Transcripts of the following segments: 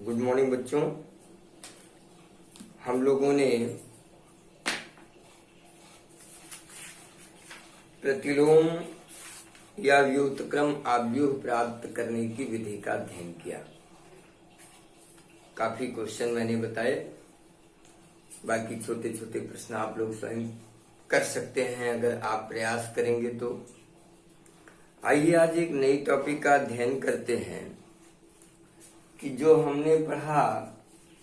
Good morning बच्चों। हम लोगों ने प्रतिलोम या व्युत्क्रम आव्यूह प्राप्त करने की विधि का अध्ययन किया। काफी क्वेश्चन मैंने बताए, बाकी छोटे छोटे प्रश्न आप लोग स्वयं कर सकते हैं अगर आप प्रयास करेंगे तो। आइए आज एक नई टॉपिक का अध्ययन करते हैं कि जो हमने पढ़ा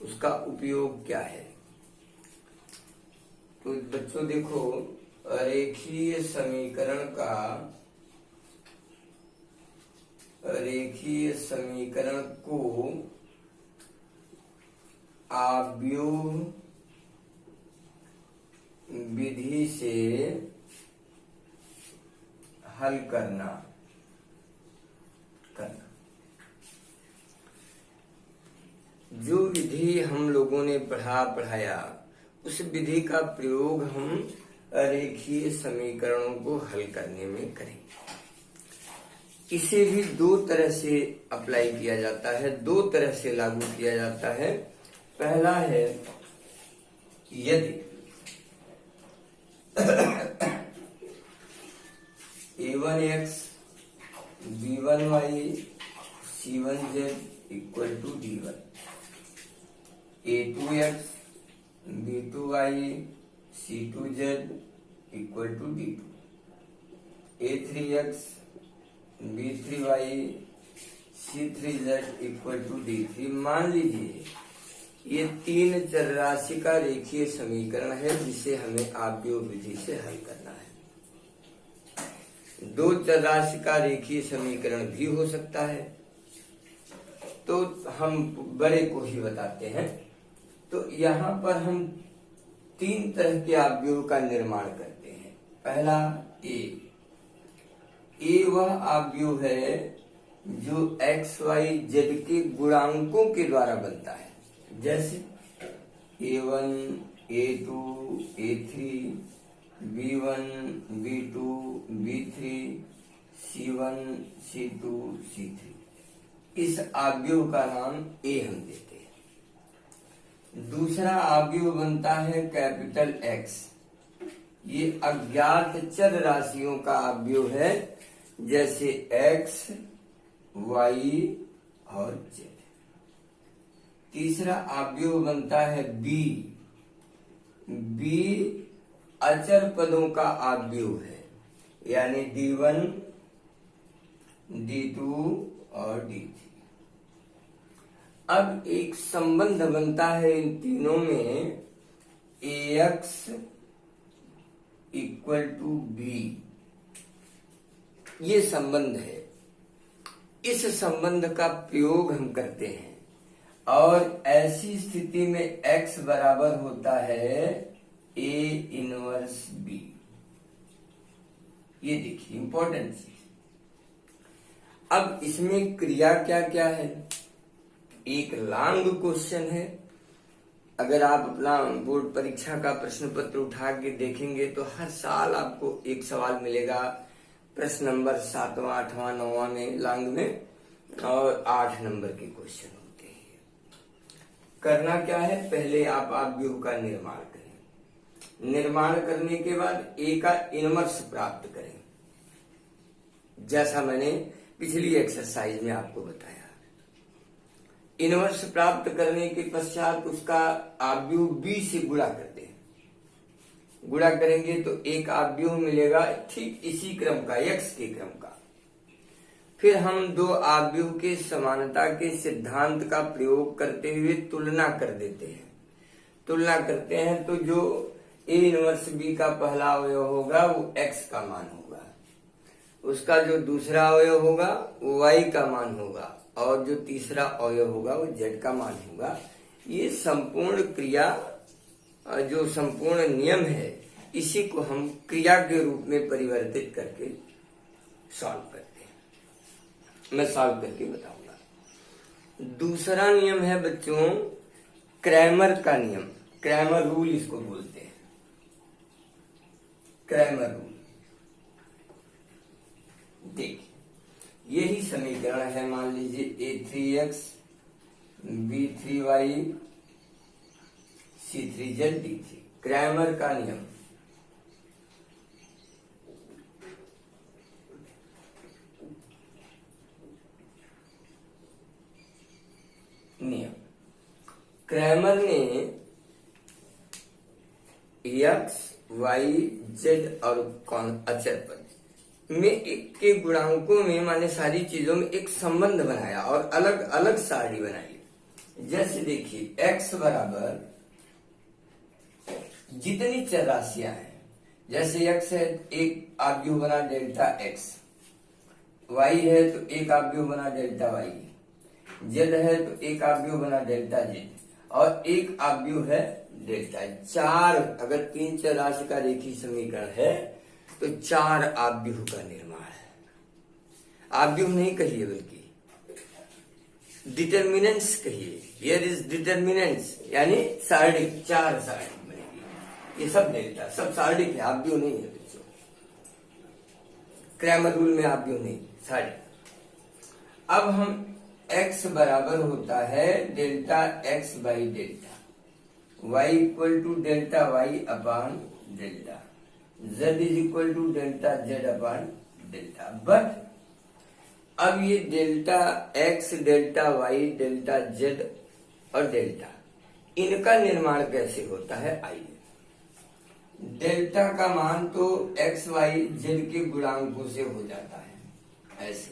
उसका उपयोग क्या है। तो बच्चों देखो, रेखीय समीकरण को आव्यूह विधि से हल करना। जो विधि हम लोगों ने पढ़ाया उस विधि का प्रयोग हम रेखीय समीकरणों को हल करने में करेंगे। इसे भी दो तरह से अप्लाई किया जाता है, दो तरह से लागू किया जाता है। पहला है यदि a1x b1y c1z equal to d1, a2x b2y c2z equal to d2, a3x b3y c3z equal to d3। मान लीजिए ये तीन चर राशि का रेखीय समीकरण है जिसे हमें आव्यूह विधि से हल करना है। दो चर राशि का रेखीय समीकरण भी हो सकता है, तो हम बड़े को ही बताते हैं। तो यहाँ पर हम तीन तरह के आव्यूह का निर्माण करते हैं। पहला ए वह आव्यूह है जो एक्स वाई जेड के गुणांकों के द्वारा बनता है, जैसे a1 a2 a3 b1 b2 b3 c1 c2 c3। इस आव्यूह का नाम A हम देते हैं। दूसरा आव्यूह बनता है कैपिटल X। ये अज्ञात चर राशियों का आव्यूह है, जैसे X, Y और Z। तीसरा आव्यूह बनता है B। B अचर पदों का आव्यूह है, यानी D1, D2 और D3। अब एक संबंध बनता है इन तीनों में, AX इक्वल टू B। ये संबंध है। इस संबंध का प्रयोग हम करते हैं और ऐसी स्थिति में X बराबर होता है A इनवर्स B। ये देखिए इंपॉर्टेंट चीज। अब इसमें क्रिया क्या क्या है? एक लॉन्ग क्वेश्चन है। अगर आप अपना बोर्ड परीक्षा का प्रश्न पत्र उठा के देखेंगे तो हर साल आपको एक सवाल मिलेगा, प्रश्न नंबर 7वां 8वां 9वां में लॉन्ग में, और 8 नंबर के क्वेश्चन होते हैं। करना क्या है, पहले आप आव्यूह का निर्माण करें। निर्माण करने के बाद ए का इनवर्स प्राप्त करें, जैसा मैंने पिछली एक्सरसाइज में आपको बताया। इनवर्स प्राप्त करने के पश्चात उसका आव्यूह B से गुणा करते हैं। गुणा करेंगे तो एक आव्यूह मिलेगा ठीक इसी क्रम का, x के क्रम का। फिर हम दो आव्यूह के समानता के सिद्धांत का प्रयोग करते हुए तुलना कर देते हैं। तुलना करते हैं तो जो A इनवर्स B का पहला अवयव होगा वो x का मान होगा, उसका जो दूसरा अवयव होगा वो y का मान होगा, और जो तीसरा अवयव होगा वो z का मान होगा। ये संपूर्ण क्रिया, जो संपूर्ण नियम है, इसी को हम क्रिया के रूप में परिवर्तित करके सॉल्व करते हैं। मैं सॉल्व करके बताऊंगा। दूसरा नियम है बच्चों क्रैमर का नियम, क्रैमर रूल इसको बोलते हैं। क्रैमर रूल देखिए, यही समीकरण है, मान लीजिए a3x b3y c3z d3, Cramer का नियम। क्रैमर ने x, y, z और अचर पद में एक के गुणांकों में माने सारी चीजों में एक संबंध बनाया और अलग अलग सारणी बनाई। जैसे देखिए x बराबर जितनी चर राशियां हैं, जैसे x है एक आव्यूह बना डेल्टा x, y है तो एक आव्यूह बना डेल्टा y, z है तो एक आव्यूह बना डेल्टा z और एक आव्यूह है डेल्टा। चार, अगर तीन चर राशि का रेखीय समीकरण है तो चार आव्यूह का निर्माण है। आव्यूह नहीं कहिए बल्कि डिटर्मिनेंट्स कहिए। हियर इज डिटर्मिनेंट्स, यानी सारणिक, चार सारणिक बनेगी। ये सब डेल्टा, सब सारणिक है, आव्यूह नहीं है बच्चों। क्रैमर रूल में आव्यूह नहीं, सारणिक। अब हम x बराबर होता है delta x by delta, y equal to delta y upon delta, z is equal to delta z upon delta. But अब ये delta x, delta y, delta z और डेल्टा, इनका निर्माण कैसे होता है आइए। डेल्टा का मान तो x, y, z के गुणांकों से हो जाता है ऐसे,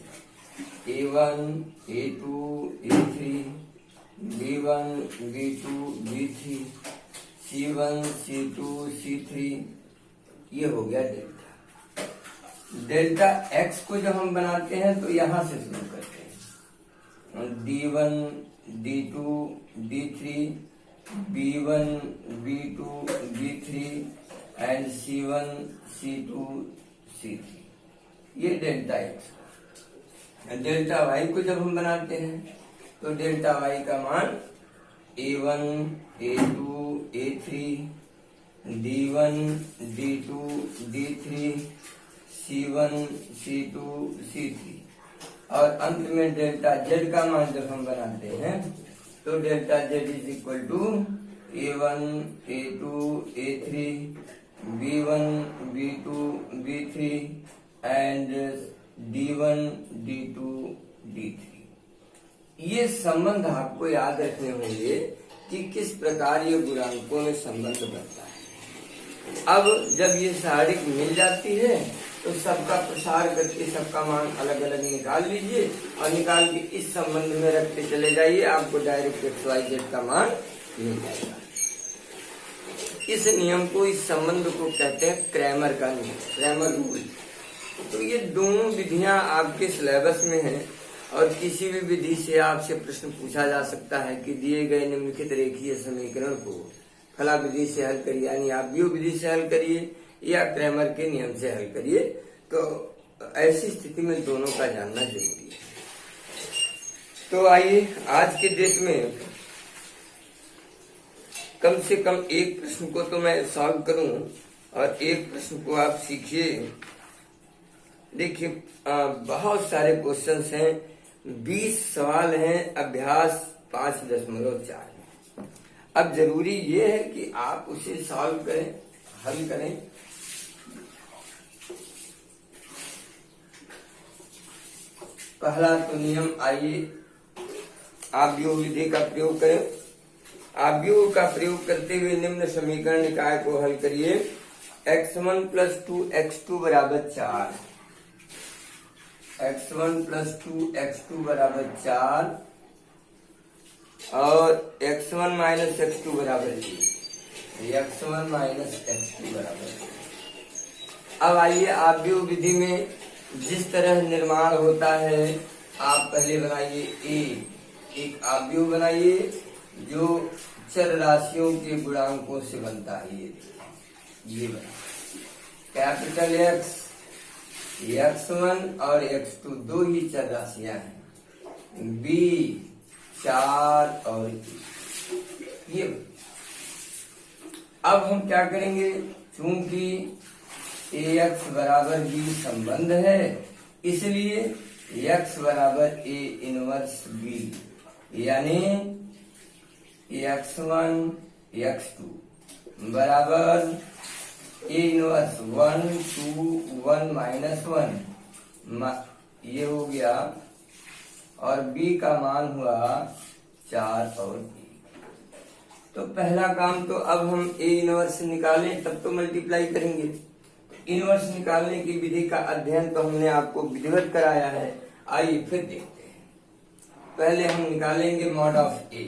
a1, a2, a3, b1, b2, b3, c1, c2, c3, ये हो गया डेल्टा। डेल्टा x को जब हम बनाते हैं तो यहां से शुरू करते हैं, d1, d2, d3, b1, b2, b3 and c1, c2, c3, ये डेल्टा x। डेल्टा y को जब हम बनाते हैं तो डेल्टा y का मान a1, a2, a3, d1, d2, d3, c1, c2, c3 और अंत में डेल्टा z का मान जब हम बनाते हैं तो delta z is equal to a1, a2, a3, b1, b2, b3 and d1, d2, d3। ये संबंध आपको याद रखने होंगे कि किस प्रकार ये गुणांकों में संबंध बनता है। अब जब ये सारणिक मिल जाती है तो सबका प्रसार करके सबका मान अलग अलग निकाल लीजिए और निकाल के इस संबंध में रखते चले जाइए, आपको डायरेक्ट x, y, z का मान मिल जाएगा। इस नियम को, इस संबंध को कहते हैं क्रैमर का नियम, क्रैमर रूल। तो ये दोनों विधियां आपके सिलेबस में हैं और किसी भी विधि से आपसे प्रश्न पूछा जा सकता है कि दिए गए निम्नलिखित रेखीय समीकरण को फला विधि से हल करिए, यानी आव्यूह विधि से हल करिए या क्रैमर के नियम से हल करिए। तो ऐसी स्थिति में दोनों का जानना जरूरी है। तो आइए आज के डेट में कम से कम एक प्रश्न को तो मैं सॉल्व करूं और एक प्रश्न को आप सीखिए। देखिए बहुत सारे क्वेश्चंस हैं, 20 सवाल हैं, अभ्यास 5.4 में। अब जरूरी ये है कि आप उसे सॉल्व करें, हल करें। पहला तो नियम, आइए आव्यूह विधि का प्रयोग करें। आव्यूह का प्रयोग करते हुए निम्न समीकरण निकाय को हल करिए। x1 + 2x2 = 4, x1 + 2x2 = 4 और x1 - x2 = 1, x1 - x2 = 1। अब आइए आव्यूह विधि में जिस तरह निर्माण होता है, आप पहले बनाइए एक आव्यूह बनाइए जो चर राशियों के गुणांकों से बनता है। ये बना कैपिटल X, x1 और x2 दो ही चर राशियां हैं, b 4 और ये। अब हम क्या करेंगे, चूंकि ax = b संबंध है, इसलिए x बराबर a इनवर्स b, यानी x1 x2 बराबर a इनवर्स 1 2 1 माइनस 1, ये हो गया, और b का मान हुआ 4 और 1। तो पहला काम तो अब हम a इनवर्स निकालें तब तो मल्टीप्लाई करेंगे। इनवर्स निकालने की विधि का अध्ययन तो हमने आपको विधिवत कराया है, आइए फिर देखते हैं। पहले हम निकालेंगे mod of a।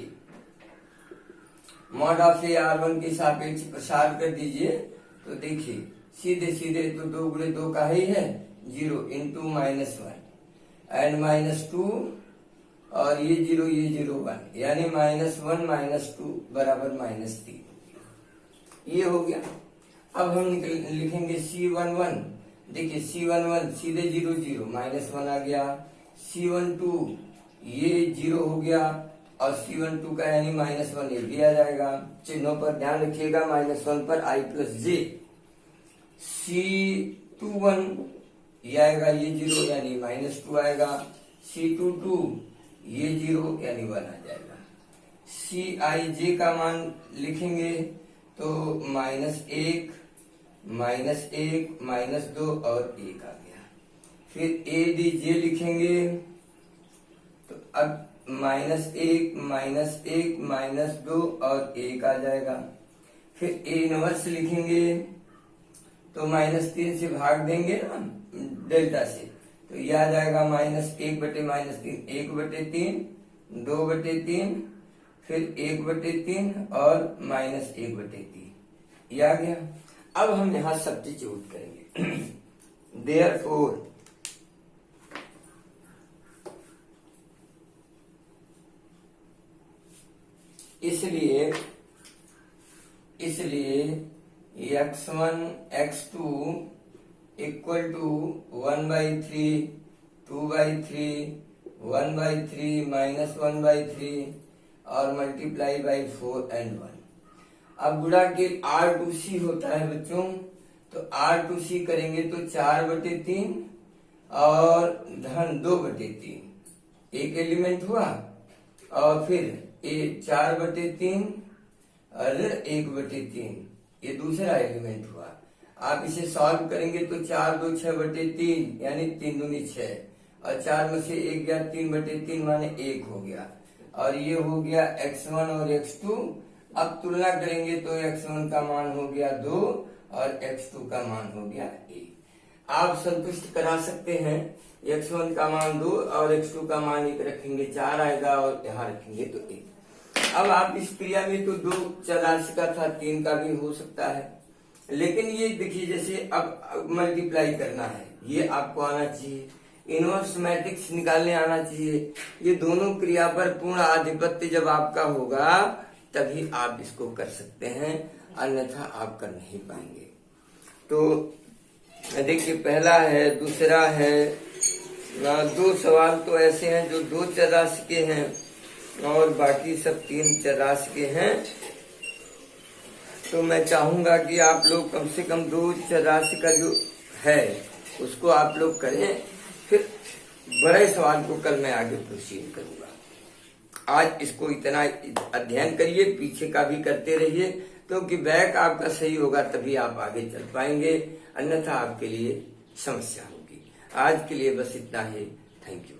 Mod of a r1 के सापेक्ष प्रसार कर दीजिए, तो देखिए सीधे सीधे तो 2 गुणे 2 का ही है 0 इंटू -1 एंड -2, और ये 0 ये 0 1, यानी -1 -2 बराबर -3, ये हो गया। अब हम लिखेंगे C11, देखिए C11 सीधे 0 0 -1 आ गया, C12 ये 0 हो गया, और C12 का यानी -1 ये भी आ जाएगा। चिन्हों पर ध्यान रखिएगा, -1 पर i प्लस जे। C21 ये आएगा, ये 0 यानी -2 आएगा, C22 ये 0 यानी 1 आ जाएगा। Cij का मान लिखेंगे तो -1 -2 और 1 आ गया। फिर Adj लिखेंगे तो अब -1 -2 और 1 आ जाएगा। फिर A इनवर्स लिखेंगे तो -3 से भाग देंगे ना डेल्टा से, तो ये आ जाएगा -1 बटे -3 1/3 2/3, फिर 1/3 और -1/3, ये आ गया। अब हम यहां सब्स्टिट्यूट करेंगे। देयरफॉर इसलिए x1 x2 इक्वल टू 1/3 2/3 1/3 -1/3 और मल्टीप्लाई बाई 4 and 1। अब गुणा के R2C होता है बच्चों, तो R2C करेंगे तो 4/3 और धन 2/3, एक एलिमेंट हुआ, और फिर 4/3 और 1/3 ये दूसरा एलिमेंट हुआ। आप इसे सॉल्व करेंगे तो 4 2 6/3 यानी 3 दूनी 6, और 4 में से 1 गया 3/3 माने 1 हो गया, और ये हो गया x1 और x2। अब तुलना करेंगे तो x1 का मान हो गया 2 और x2 का मान हो गया 1। आप संतुष्ट करा सकते हैं, x1 का मान 2 और x2 का मान 1 रखेंगे 4 आएगा, और यहाँ रखेंगे तो 1। अब आप इस क्रिया में तो 2 चर राशि का था, 3 का भी हो सकता है, लेकिन ये देखिए जैसे अब मल्टीप्लाई करना है, ये आपको आना चाहिए, इनवर्स मैट्रिक्स निकालने आना चाहिए। ये दोनों क्रिया पर पूर्ण आधिपत्य जब आपका होगा तभी आप इसको कर सकते हैं, अन्यथा आप कर नहीं पाएंगे। तो देखिए पहला है, दूसरा है, 2 सवाल तो ऐसे हैं जो 2 चर राशि के हैं, और बाकी सब 3 चर राशि के हैं। तो मैं चाहूंगा कि आप लोग कम से कम 2 चर राशि का जो है उसको आप लोग करें, फिर बड़े सवाल को कल मैं आगे प्रोसीड करूंगा। आज इसको इतना अध्ययन करिए, पीछे का भी करते रहिए, क्योंकि बैक आपका सही होगा तभी आप आगे चल पाएंगे, अन्यथा आपके लिए समस्या होगी। आज के लिए बस इतना ही। Thank you.